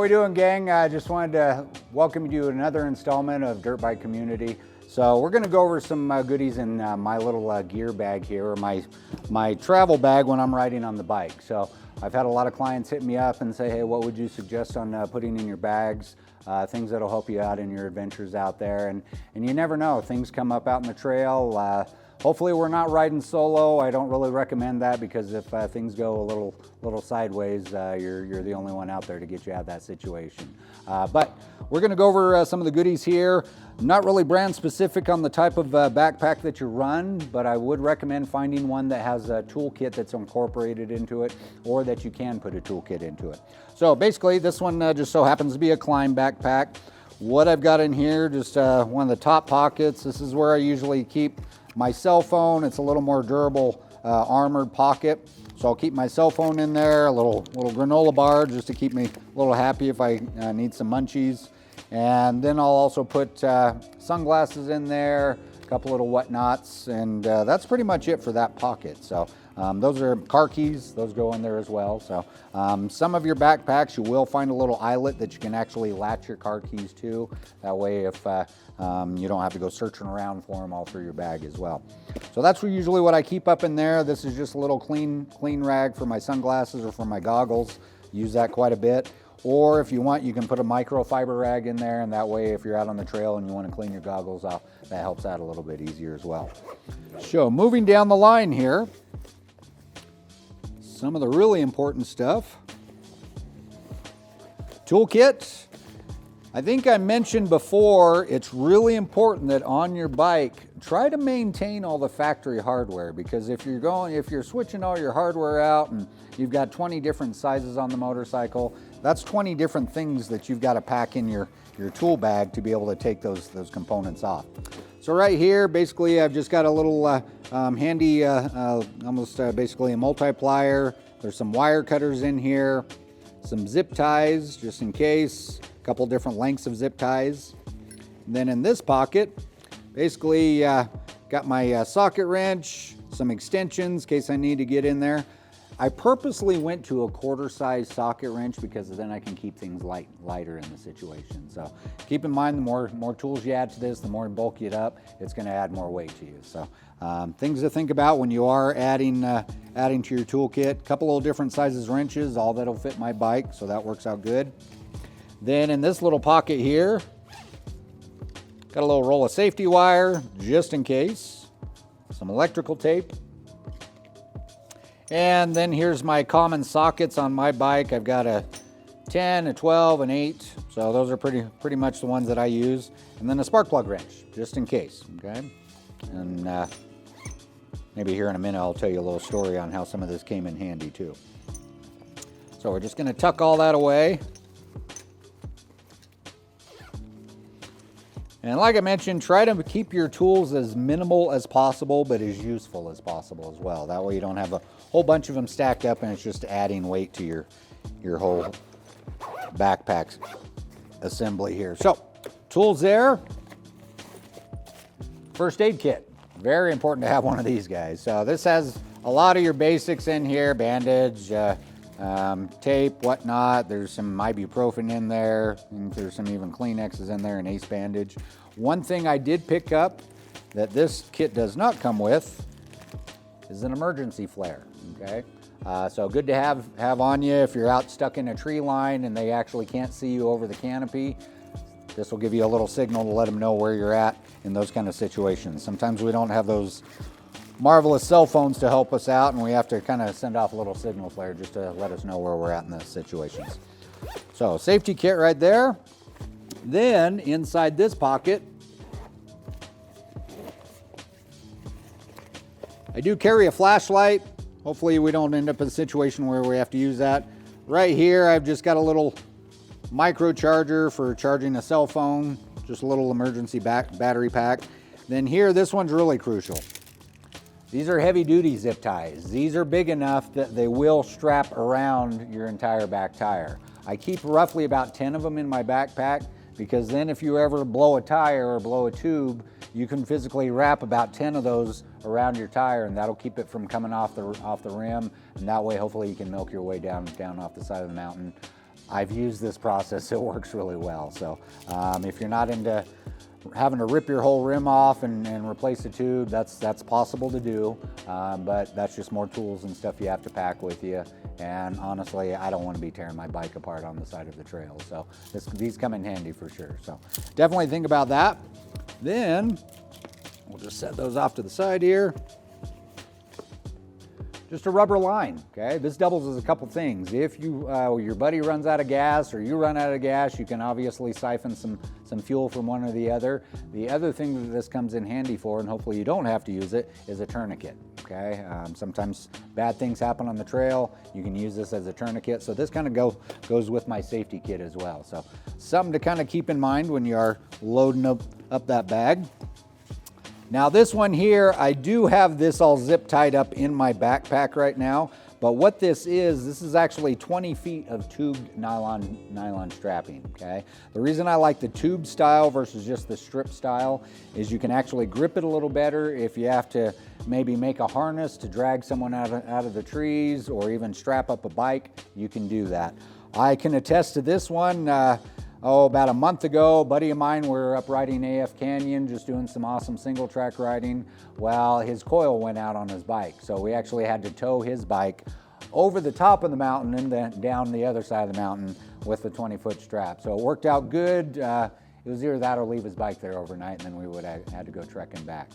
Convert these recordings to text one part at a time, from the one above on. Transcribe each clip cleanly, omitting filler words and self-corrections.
we doing, gang? I just wanted to welcome you to another installment of Dirt Bike Community. So we're going to go over some goodies in my little gear bag here, or my travel bag when I'm riding on the bike. So I've had a lot of clients hit me up and say, hey, what would you suggest on putting in your bags? Things that'll help you out in your adventures out there. And you never know, things come up out in the trail. Hopefully we're not riding solo. I don't really recommend that, because if things go a little sideways, you're the only one out there to get you out of that situation. But we're going to go over some of the goodies here. Not really brand specific on the type of backpack that you run, but I would recommend finding one that has a toolkit that's incorporated into it, or that you can put a toolkit into it. So basically this one just so happens to be a climb backpack. What I've got in here, just one of the top pockets. This is where I usually keep my cell phone. It's a little more durable armored pocket. So I'll keep my cell phone in there, a little granola bar just to keep me a little happy if I need some munchies. And then I'll also put sunglasses in there, a couple little whatnots, and that's pretty much it for that pocket. So those are car keys, those go in there as well. So some of your backpacks, you will find a little eyelet that you can actually latch your car keys to. That way if you don't have to go searching around for them all through your bag as well. So that's usually what I keep up in there. This is just a little clean rag for my sunglasses or for my goggles. Use that quite a bit. Or if you want, you can put a microfiber rag in there, and that way if you're out on the trail and you want to clean your goggles off, that helps out a little bit easier as well. So moving down the line here, some of the really important stuff. Toolkit. I think I mentioned before, it's really important that on your bike, try to maintain all the factory hardware, because if you're switching all your hardware out and you've got 20 different sizes on the motorcycle, that's 20 different things that you've got to pack in your tool bag to be able to take those components off. So right here, basically I've just got a little handy, almost basically a multiplier. There's some wire cutters in here, some zip ties just in case, a couple different lengths of zip ties. And then in this pocket, basically got my socket wrench, some extensions in case I need to get in there. I purposely went to a quarter size socket wrench because then I can keep things lighter in the situation. So keep in mind, the more tools you add to this, the more you bulk it up, it's going to add more weight to you. So things to think about when you are adding to your toolkit. Couple of different sizes wrenches, all that'll fit my bike, so that works out good. Then in this little pocket here, got a little roll of safety wire just in case, some electrical tape. And then here's my common sockets on my bike. I've got a 10, a 12, an 8. So those are pretty much the ones that I use. And then a spark plug wrench, just in case, okay? And maybe here in a minute I'll tell you a little story on how some of this came in handy too. So we're just gonna tuck all that away. And like I mentioned, try to keep your tools as minimal as possible, but as useful as possible as well. That way you don't have a whole bunch of them stacked up and it's just adding weight to your whole backpack assembly here. So, tools there. First aid kit. Very important to have one of these guys. So this has a lot of your basics in here, bandage, tape, whatnot. There's some ibuprofen in there, and there's some even Kleenexes in there, and ace bandage. One thing I did pick up that this kit does not come with is an emergency flare, okay? So good to have on you if you're out stuck in a tree line and they actually can't see you over the canopy. This will give you a little signal to let them know where you're at in those kind of situations. Sometimes we don't have those marvelous cell phones to help us out, and we have to kind of send off a little signal flare just to let us know where we're at in those situations. So safety kit right there. Then inside this pocket, I do carry a flashlight. Hopefully we don't end up in a situation where we have to use that. Right here I've just got a little micro charger for charging a cell phone, just a little emergency battery pack. Then here, this one's really crucial. These are heavy duty zip ties. These are big enough that they will strap around your entire back tire. I keep roughly about 10 of them in my backpack, because then if you ever blow a tire or blow a tube, you can physically wrap about 10 of those around your tire, and that'll keep it from coming off the rim, and that way hopefully you can milk your way down off the side of the mountain. I've used this process. It works really well. So if you're not into having to rip your whole rim off and replace the tube, that's possible to do, but that's just more tools and stuff you have to pack with you. And honestly, I don't want to be tearing my bike apart on the side of the trail. So these come in handy for sure. So definitely think about that. Then we'll just set those off to the side here. Just a rubber line, okay? This doubles as a couple things. If your buddy runs out of gas or you run out of gas, you can obviously siphon some fuel from one or the other. The other thing that this comes in handy for, and hopefully you don't have to use it, is a tourniquet, okay? Sometimes bad things happen on the trail. You can use this as a tourniquet. So this kind of goes with my safety kit as well. So something to kind of keep in mind when you are loading up that bag. Now this one here, I do have this all zip tied up in my backpack right now, but what this is actually 20 feet of tubed nylon strapping, okay? The reason I like the tube style versus just the strip style is you can actually grip it a little better if you have to maybe make a harness to drag someone out of the trees or even strap up a bike, you can do that. I can attest to this one. About a month ago, a buddy of mine, we're up riding AF Canyon, just doing some awesome single track riding. Well, his coil went out on his bike. So we actually had to tow his bike over the top of the mountain and then down the other side of the mountain with the 20-foot strap. So it worked out good. It was either that or leave his bike there overnight, and then we would have had to go trekking back.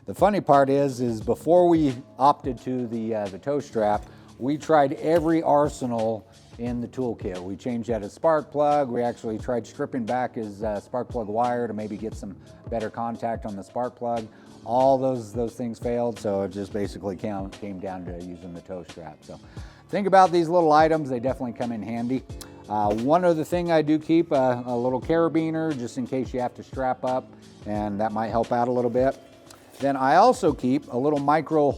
The funny part is before we opted to the tow strap, we tried every arsenal in the toolkit. We changed out his spark plug. We actually tried stripping back his spark plug wire to maybe get some better contact on the spark plug. All those things failed, so it just basically came down to using the tow strap. So think about these little items. They definitely come in handy. One other thing I do keep, a little carabiner just in case you have to strap up, and that might help out a little bit. Then I also keep a little micro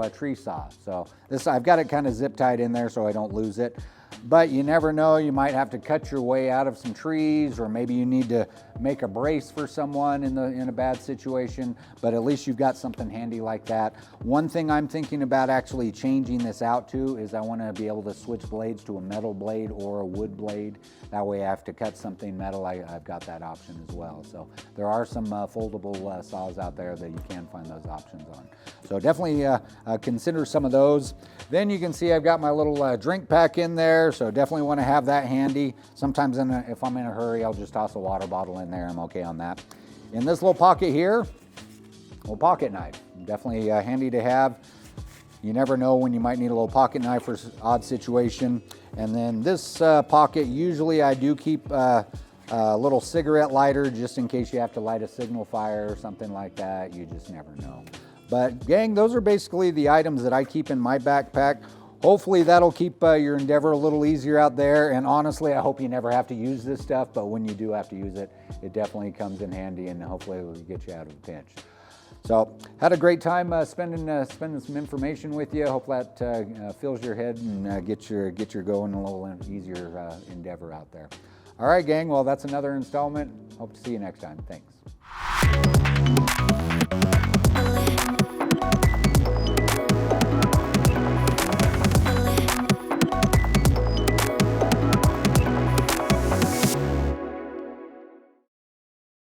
tree saw. So this, I've got it kind of zip tied in there so I don't lose it. But you never know, you might have to cut your way out of some trees, or maybe you need to make a brace for someone in a bad situation, but at least you've got something handy like that. One thing I'm thinking about actually changing this out to is I want to be able to switch blades to a metal blade or a wood blade. That way I have to cut something metal, I've got that option as well. So there are some foldable saws out there that you can find those options on. So definitely consider some of those. Then you can see I've got my little drink pack in there, so definitely want to have that handy. Sometimes if I'm in a hurry, I'll just toss a water bottle in there. I'm okay on that. In this little pocket here, little pocket knife. Definitely handy to have. You never know when you might need a little pocket knife for an odd situation. And then this pocket, usually I do keep a little cigarette lighter just in case you have to light a signal fire or something like that. You just never know. But gang, those are basically the items that I keep in my backpack. Hopefully that'll keep your endeavor a little easier out there. And honestly, I hope you never have to use this stuff, but when you do have to use it, it definitely comes in handy, and hopefully it will get you out of a pinch. So had a great time spending some information with you. Hope that fills your head and get your going a little easier endeavor out there. All right, gang, well, that's another installment. Hope to see you next time. Thanks.